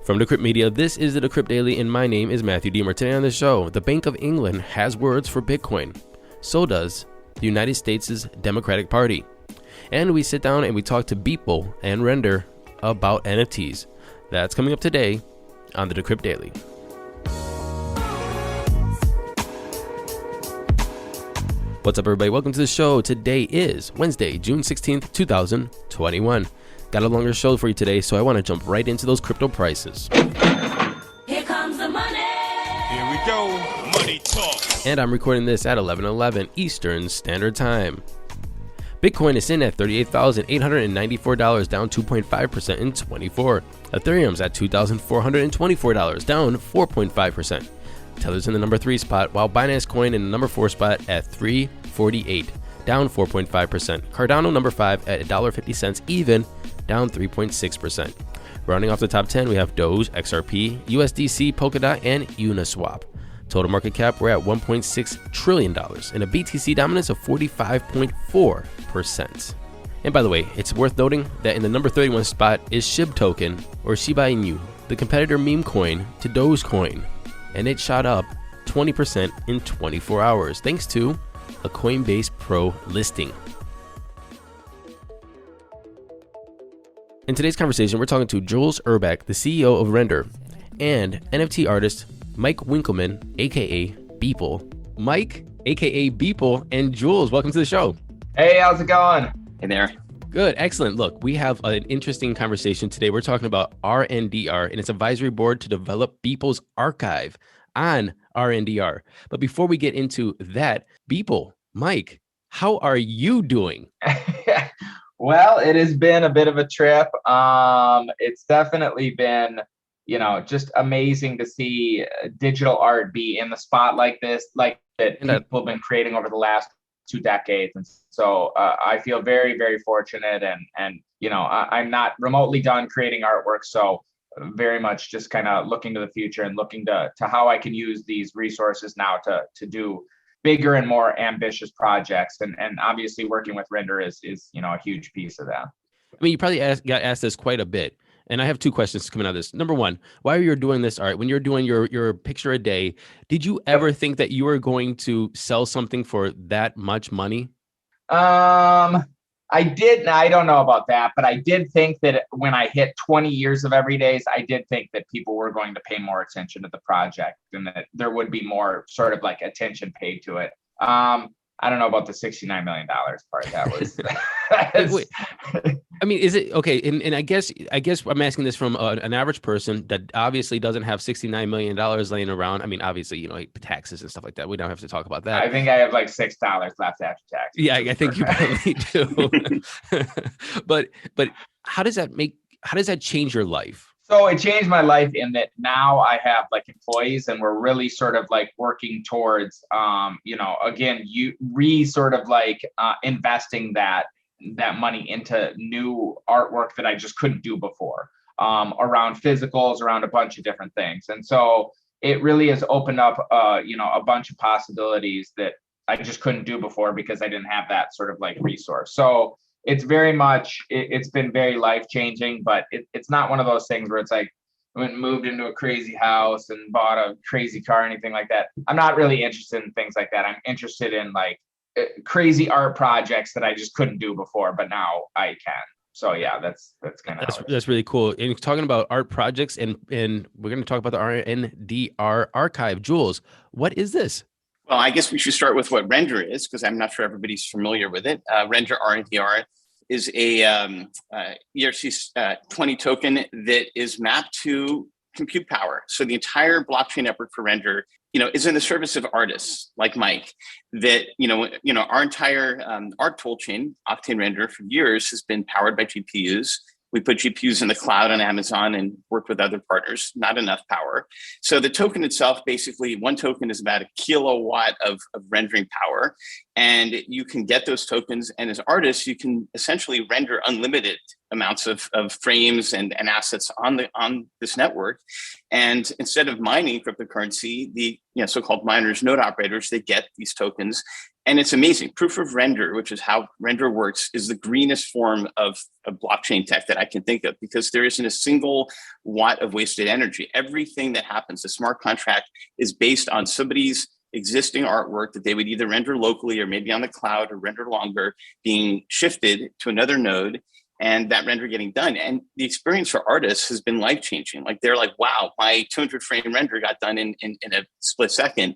From Decrypt Media, this is the Decrypt Daily, and my name is Matthew Deemer. Today on the show, the Bank of England has words for Bitcoin. So does the United States' Democratic Party. And we sit down and we talk to Beeple and Render about NFTs. That's coming up today on the Decrypt Daily. What's up, everybody? Welcome to the show. Today is Wednesday, June 16th, 2021. Got a longer show for you today, so I want to jump right into those crypto prices. Here comes the money. Here we go. Money talk. And I'm recording this at 11:11 Eastern Standard Time. Bitcoin is in at $38,894, down 2.5% in 24. Ethereum's at $2,424, down 4.5%. Tether's in the number 3 spot, while Binance Coin in the number 4 spot at $3.48, down 4.5%. Cardano number 5 at $1.50 even, down 3.6%. Rounding off the top 10, we have Doge, XRP, USDC, Polkadot, and Uniswap. Total market cap, we're at $1.6 trillion and a BTC dominance of 45.4%. And by the way, it's worth noting that in the number 31 spot is SHIB token, or Shiba Inu, the competitor meme coin to Dogecoin, and it shot up 20% in 24 hours thanks to a Coinbase Pro listing. In today's conversation, we're talking to Jules Urbeck, the CEO of Render, and NFT artist Mike Winkelmann, aka Beeple. Mike, aka Beeple, and Jules, welcome to the show. Hey, how's it going? Hey there. Good, excellent. Look, we have an interesting conversation today. We're talking about RNDR, and it's advisory board to develop Beeple's archive on RNDR. But before we get into that, Beeple, Mike, how are you doing? Well, it has been a bit of a trip. It's definitely been, just amazing to see digital art be in the spot like this, like that people have been creating over the last 2 decades. And so I feel very, very fortunate. And I'm not remotely done creating artwork. So very much just kind of looking to the future and looking to how I can use these resources now to do bigger and more ambitious projects. And obviously working with Render is a huge piece of that. I mean, you probably got asked this quite a bit. And I have 2 questions coming out of this. Number one, while you're doing this art, when you're doing your picture a day, did you ever think that you were going to sell something for that much money? I did. I don't know about that, but I did think that when I hit 20 years of everydays, I did think that people were going to pay more attention to the project and that there would be more sort of like attention paid to it. I don't know about the $69 million part. That was. Wait. I mean, is it okay? And I guess I'm asking this from an average person that obviously doesn't have $69 million laying around. I mean, obviously, like taxes and stuff like that. We don't have to talk about that. I think I have like $6 left after tax. Yeah, I think you probably do. But how does that change your life? So it changed my life in that now I have like employees and we're really sort of like working towards, again, investing that money into new artwork that I just couldn't do before, around physicals, around a bunch of different things. And so it really has opened up, a bunch of possibilities that I just couldn't do before because I didn't have that sort of like resource. So it's very much, it's been very life-changing, but it's not one of those things where it's like, I went and moved into a crazy house and bought a crazy car or anything like that. I'm not really interested in things like that. I'm interested in like crazy art projects that I just couldn't do before, but now I can. So yeah, that's kind of that's really cool. And talking about art projects, and we're going to talk about the RNDR archive. Jules, what is this? Well, I guess we should start with what Render is, because I'm not sure everybody's familiar with it. Render RNDR is a ERC20 token that is mapped to compute power. So the entire blockchain network for Render, is in the service of artists like Mike. That our entire art tool chain, Octane Render, for years has been powered by GPUs. We put GPUs in the cloud on Amazon and work with other partners, not enough power. So the token itself, basically one token is about a kilowatt of rendering power. And you can get those tokens. And as artists, you can essentially render unlimited amounts of frames and assets on this network. And instead of mining cryptocurrency, the so-called miners, node operators, they get these tokens. And it's amazing. Proof of render, which is how render works, is the greenest form of blockchain tech that I can think of, because there isn't a single watt of wasted energy. Everything that happens, the smart contract is based on somebody's existing artwork that they would either render locally or maybe on the cloud or render longer, being shifted to another node, and that render getting done. And the experience for artists has been life-changing. Like, they're like, wow, my 200 frame render got done in a split second.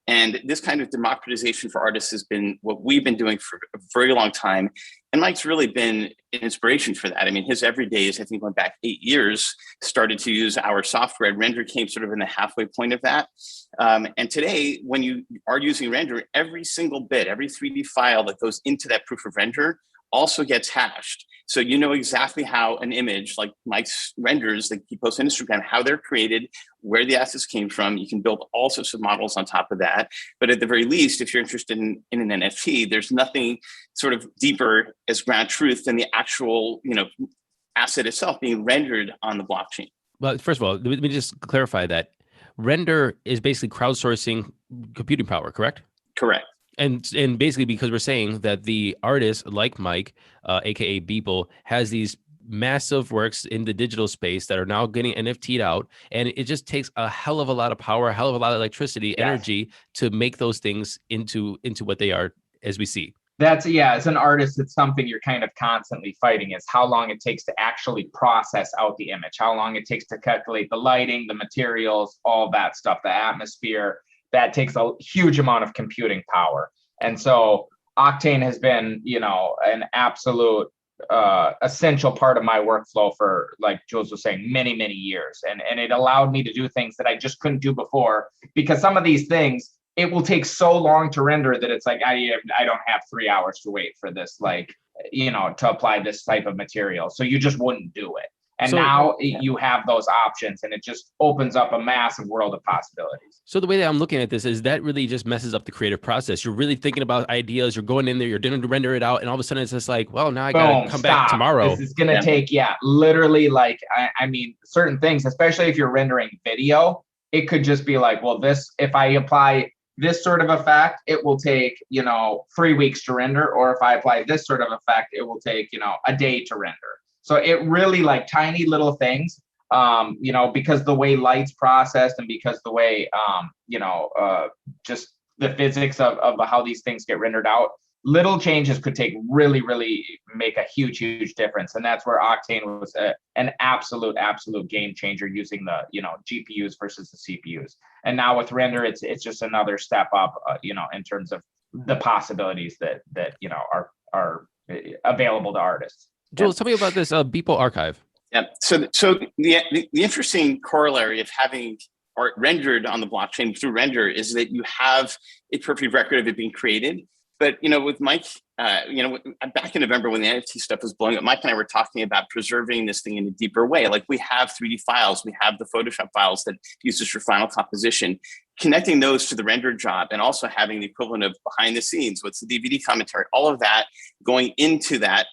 And this kind of democratization for artists has been what we've been doing for a very long time. And Mike's really been an inspiration for that. I mean, his everydays, I think, went back 8 years, started to use our software. Render came sort of in the halfway point of that. And today, when you are using Render, every single bit, every 3D file that goes into that proof of render also gets hashed. So you know exactly how an image like Mike's renders that he posts on Instagram, how they're created, where the assets came from. You can build all sorts of models on top of that. But at the very least, if you're interested in an NFT, there's nothing sort of deeper as ground truth than the actual, asset itself being rendered on the blockchain. Well, first of all, let me just clarify that Render is basically crowdsourcing computing power, correct? Correct. And basically, because we're saying that the artist like Mike, aka Beeple, has these massive works in the digital space that are now getting NFT'd out, and it just takes a hell of a lot of power, a hell of a lot of electricity, energy to make those things into what they are as we see. That's, as an artist, it's something you're kind of constantly fighting, is how long it takes to actually process out the image, how long it takes to calculate the lighting, the materials, all that stuff, the atmosphere. That takes a huge amount of computing power. And so Octane has been, an absolute essential part of my workflow for, like Jules was saying, many, many years. And it allowed me to do things that I just couldn't do before, because some of these things, it will take so long to render that it's like, I don't have 3 hours to wait for this, to apply this type of material. So you just wouldn't do it. And now you have those options, and it just opens up a massive world of possibilities. So the way that I'm looking at this is that really just messes up the creative process. You're really thinking about ideas. You're going in there, you're going to render it out. And all of a sudden it's just like, well, now I got to come back tomorrow. This is going to take, literally, I mean, certain things, especially if you're rendering video, it could just be like, well, if I apply this sort of effect, it will take, 3 weeks to render. Or if I apply this sort of effect, it will take, a day to render. So it really, tiny little things, because the way light's processed, and because the way, just the physics of how these things get rendered out, little changes could really, really make a huge, huge difference. And that's where Octane was an absolute game changer, using the, GPUs versus the CPUs. And now with Render, it's just another step up, in terms of the possibilities that are available to artists. Jules, tell me about this Beeple archive. Yeah. So the interesting corollary of having art rendered on the blockchain through Render is that you have a perfect record of it being created. But with Mike, back in November when the NFT stuff was blowing up, Mike and I were talking about preserving this thing in a deeper way. Like, we have 3D files, we have the Photoshop files that uses for final composition, connecting those to the render job, and also having the equivalent of behind the scenes, what's the DVD commentary, all of that going into that,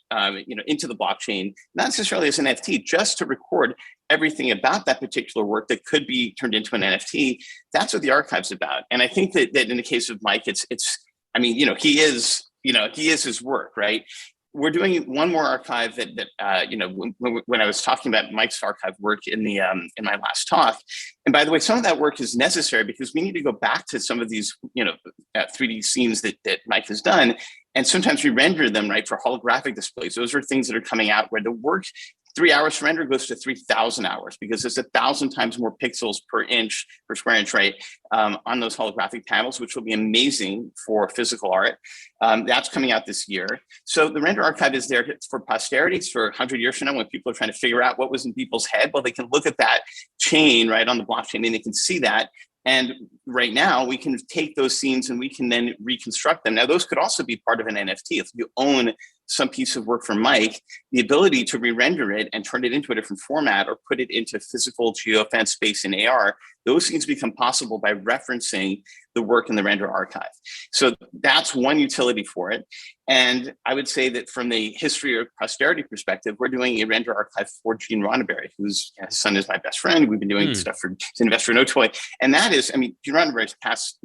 into the blockchain, not necessarily as an NFT, just to record everything about that particular work that could be turned into an NFT. That's what the archive's about. And I think that in the case of Mike, he is his work, right? We're doing one more archive when I was talking about Mike's archive work in my last talk. And by the way, some of that work is necessary because we need to go back to some of these, 3D scenes that Mike has done. And sometimes we render them, right, for holographic displays. Those are things that are coming out where the work, 3 hours to render goes to 3,000 hours, because it's 1,000 times more pixels per square inch, right, on those holographic panels, which will be amazing for physical art. That's coming out this year. So the render archive is there for posterity. It's for 100 years from now, when people are trying to figure out what was in people's head. Well, they can look at that chain right on the blockchain, and they can see that. And right now, we can take those scenes and we can then reconstruct them. Now, those could also be part of an NFT. If you own some piece of work from Mike, the ability to re-render it and turn it into a different format or put it into physical geofence space in AR, those things become possible by referencing the work in the render archive. So that's one utility for it. And I would say that from the history or posterity perspective, we're doing a render archive for Gene Roddenberry, whose his son is my best friend. We've been doing stuff for his investor No Toy. And that is, I mean, Gene Roddenberry's passed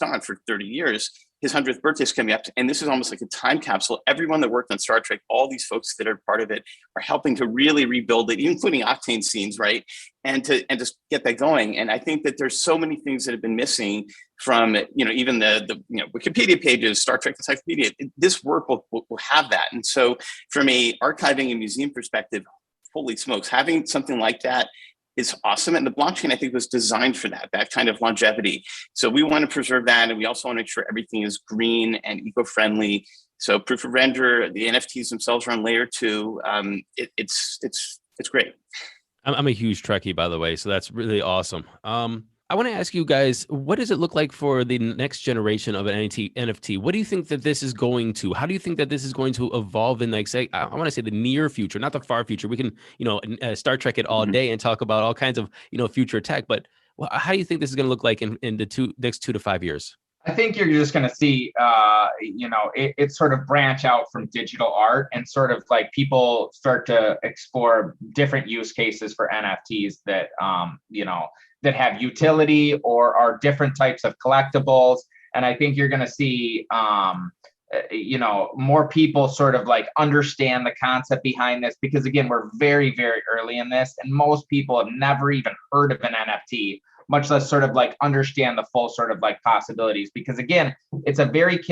on for 30 years. His 100th birthday is coming up, and this is almost like a time capsule. Everyone that worked on Star Trek, all these folks that are part of it, are helping to really rebuild it, including Octane scenes, right? And to get that going. And I think that there's so many things that have been missing from, even the Wikipedia pages, Star Trek Encyclopedia. This work will have that. And so, from a archiving and museum perspective, holy smokes, having something like that is awesome. And the blockchain, I think, was designed for that kind of longevity. So we want to preserve that. And we also want to make sure everything is green and eco-friendly. So proof of render, the NFTs themselves are on layer 2. It's great. I'm a huge Trekkie, by the way, so that's really awesome. I want to ask you guys, what does it look like for the next generation of an NFT? What do you think that this is going to? How do you think that this is going to evolve in, like, say, I want to say the near future, not the far future. We can, Star Trek it all day and talk about all kinds of, future tech. But how do you think this is going to look like in the next 2 to 5 years? I think you're just going to see, it sort of branch out from digital art, and sort of like people start to explore different use cases for NFTs that, that have utility or are different types of collectibles. And I think you're going to see, more people sort of like understand the concept behind this, because again, we're very, very early in this, and most people have never even heard of an NFT, much less sort of like understand the full sort of like possibilities. Because again, it's a very,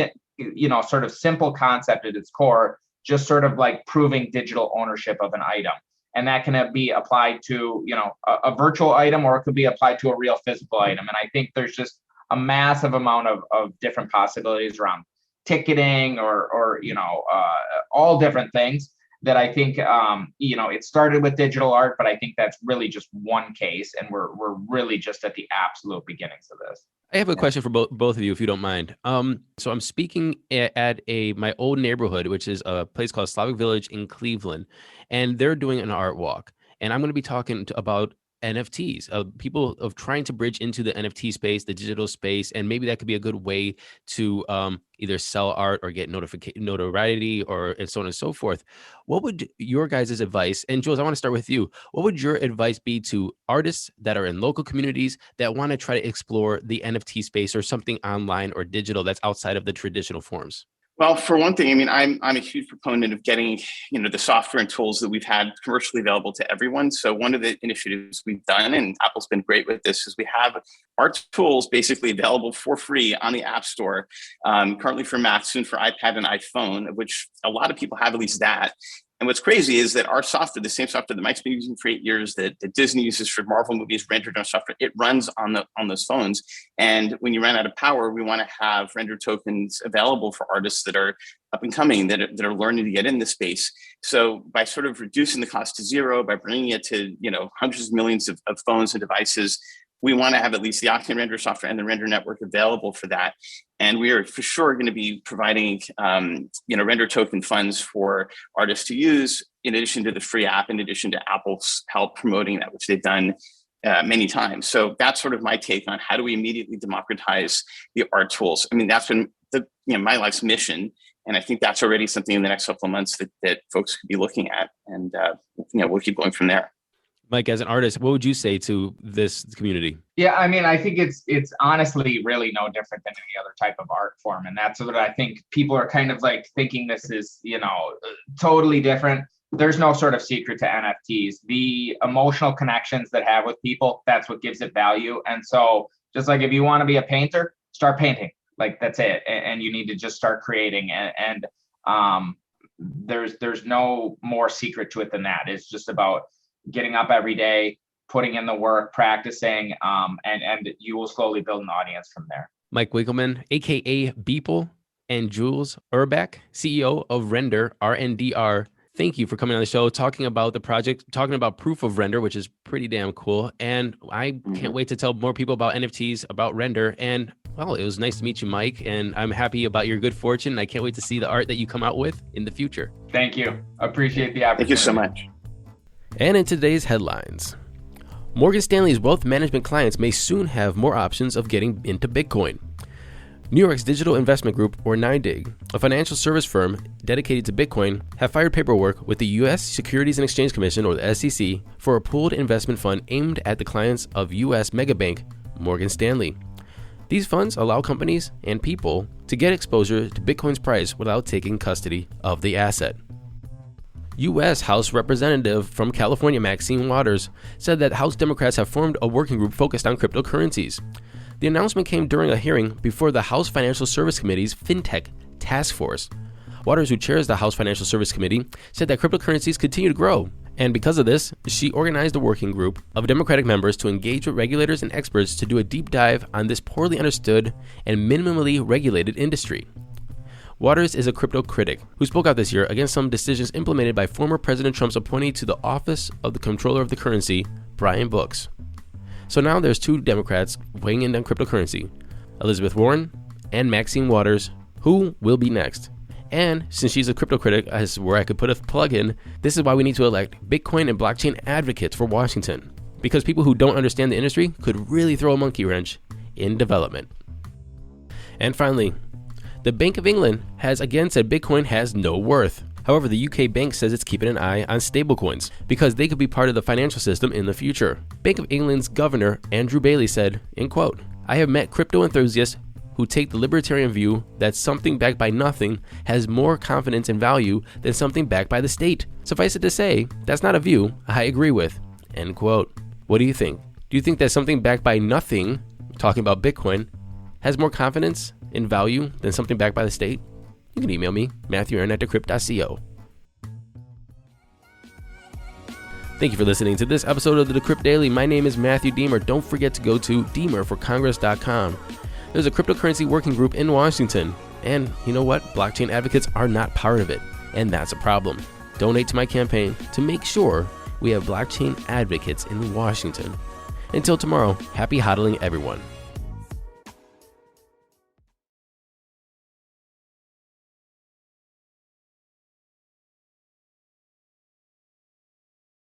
sort of simple concept at its core, just sort of like proving digital ownership of an item. And that can be applied to, a virtual item, or it could be applied to a real physical item. And I think there's just a massive amount of different possibilities around ticketing or all different things that I think, it started with digital art, but I think that's really just one case. And we're really just at the absolute beginnings of this. I have a question for both of you, if you don't mind. So I'm speaking at my old neighborhood, which is a place called Slavic Village in Cleveland, and they're doing an art walk. And I'm going to be talking about NFTs, people of trying to bridge into the NFT space, the digital space, and maybe that could be a good way to either sell art or get notoriety, or and so on and so forth. What would your guys' advice, and Jules, I want to start with you. What would your advice be to artists that are in local communities that want to try to explore the NFT space or something online or digital that's outside of the traditional forms? Well, for one thing, I mean, I'm a huge proponent of getting, the software and tools that we've had commercially available to everyone. So one of the initiatives we've done, and Apple's been great with this, is we have our tools basically available for free on the App Store, currently for Mac, soon for iPad and iPhone, which a lot of people have at least that. And what's crazy is that our software, the same software that Mike's been using for 8 years, that Disney uses for Marvel movies, rendered on software, it runs on those phones. And when you run out of power, we want to have render tokens available for artists that are up and coming, that are learning to get in this space. So by sort of reducing the cost to zero, by bringing it to hundreds of millions of phones and devices, we want to have at least the Octane render software and the render network available for that. And we are for sure going to be providing, render token funds for artists to use, in addition to the free app, in addition to Apple's help promoting that, which they've done many times. So that's sort of my take on how do we immediately democratize the art tools. I mean, that's been my life's mission. And I think that's already something in the next couple of months that folks could be looking at. And, we'll keep going from there. Mike, as an artist, what would you say to this community? Yeah, I mean, I think it's honestly really no different than any other type of art form. And that's what I think people are kind of like thinking this is, totally different. There's no sort of secret to NFTs. The emotional connections that have with people, that's what gives it value. And so just like if you want to be a painter, start painting. Like that's it. And you need to just start creating. And there's no more secret to it than that. It's just about getting up every day, putting in the work, practicing, and you will slowly build an audience from there. Mike Winkleman, aka Beeple, and Jules Urbeck, CEO of Render, RNDR. Thank you for coming on the show, talking about the project, talking about proof of render, which is pretty damn cool. And I can't wait to tell more people about NFTs, about Render, and Well, it was nice to meet you, Mike, and I'm happy about your good fortune. I can't wait to see the art that you come out with in the future. Thank you. Appreciate the opportunity. Thank you so much. And in today's headlines, Morgan Stanley's wealth management clients may soon have more options of getting into Bitcoin. New York's digital investment group, or NYDIG, a financial service firm dedicated to Bitcoin, have filed paperwork with the U.S. Securities and Exchange Commission, or the SEC, for a pooled investment fund aimed at the clients of U.S. megabank Morgan Stanley. These funds allow companies and people to get exposure to Bitcoin's price without taking custody of the asset. U.S. House Representative from California, Maxine Waters, said that House Democrats have formed a working group focused on cryptocurrencies. The announcement came during a hearing before the House Financial Service Committee's FinTech Task Force. Waters, who chairs the House Financial Service Committee, said that cryptocurrencies continue to grow, and because of this, she organized a working group of Democratic members to engage with regulators and experts to do a deep dive on this poorly understood and minimally regulated industry. Waters is a crypto critic who spoke out this year against some decisions implemented by former President Trump's appointee to the Office of the Comptroller of the Currency, Brian Brooks. So now there's two Democrats weighing in on cryptocurrency, Elizabeth Warren and Maxine Waters. Who will be next? And since she's a crypto critic, as where I could put a plug in, this is why we need to elect Bitcoin and blockchain advocates for Washington, because people who don't understand the industry could really throw a monkey wrench in development. And finally, the Bank of England has again said Bitcoin has no worth. However, the UK bank says it's keeping an eye on stablecoins because they could be part of the financial system in the future. Bank of England's Governor Andrew Bailey said, in quote, "I have met crypto enthusiasts who take the libertarian view that something backed by nothing has more confidence and value than something backed by the state. Suffice it to say, that's not a view I agree with." End quote. What do you think? Do you think that something backed by nothing, talking about Bitcoin, has more confidence in value than something backed by the state? You can email me, matthew@decrypt.co. Thank you for listening to this episode of the Decrypt Daily. My name is Matthew Deemer. Don't forget to go to deemerforcongress.com. There's a cryptocurrency working group in Washington. And you know what? Blockchain advocates are not part of it. And that's a problem. Donate to my campaign to make sure we have blockchain advocates in Washington. Until tomorrow, happy hodling everyone.